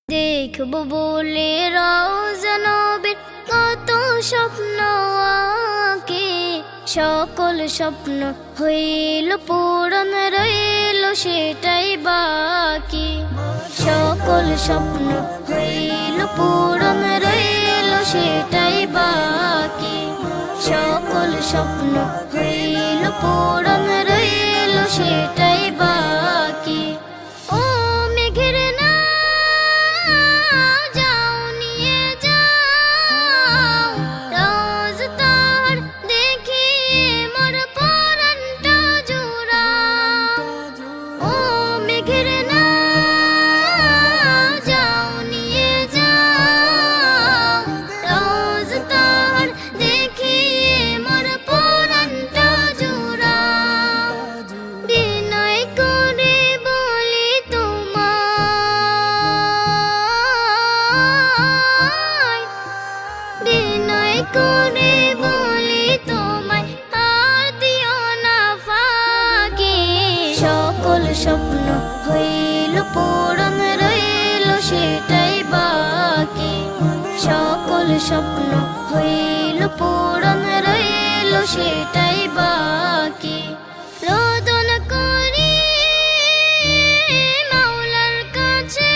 দেখবো বলে রওজা নবীর কত স্বপ্ন আঁকে, সকল স্বপ্ন হইল পূরণ, রইল সেটাই বাকি। সকল স্বপ্ন হইল পূরণ, রইল সেটাই বাকি। সকল স্বপ্ন হইল পূরণ, রইল সেটাই বাকি। ও মেঘের না যাও নিয়ে যাও রোজ তার দেখিয়ে মোর পরাণটা জুড়াও। ও মেঘের না যাও নিয়ে যাও রোজ তার দেখিয়ে মোর পরাণটা জুড়াও। বিনয় করে বলি তোমায়, বিনয় করে বলি তোমায়, আর দিও না ফাঁকি। সকল স্বপ্ন হইল পূরণ, রইল সেটাই বাকি। সকল স্বপ্ন হইল পূরণ, রইল সেটাই বাকি। রোদন করি মাওলার কাছে,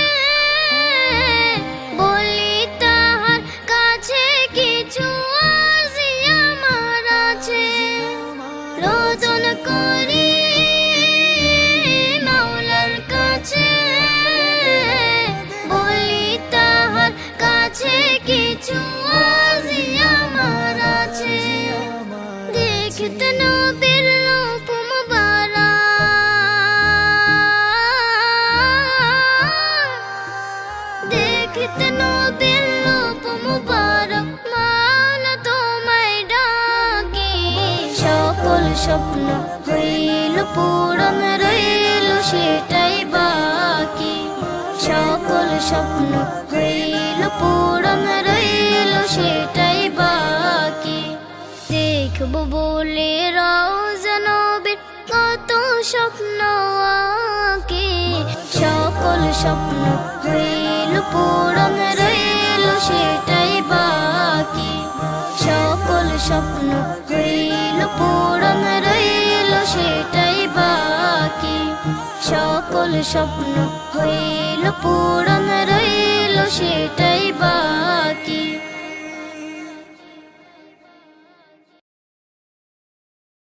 বলি তাহার কাছে কিছু আরজি আমার আছে। রোদন করি মাওলার কাছে, বলি তাহার কাছে কিছু আরজি আমার আছে। দেখতে নবীর রূপ মুবারক, দেখতে নবীর রূপ মুবারক, মাওলা তোমায় ডাকি। সকল স্বপ্ন হইল পূরণ, রইল সেটাই বাকি। সকল স্বপ্ন হইল পূরণ, রইল সেটাই বাকি। দেখবো বলে রওজা নবীর কত স্বপ্ন আঁকে, সকল স্বপ্ন হইল পূরণ, রইল সেটাই বাকি। সকল স্বপ্ন হইল পূরণ, রইল সেটাই বাকি। সকল স্বপ্ন হইল পূরণ, রইল সেটাই বাকি।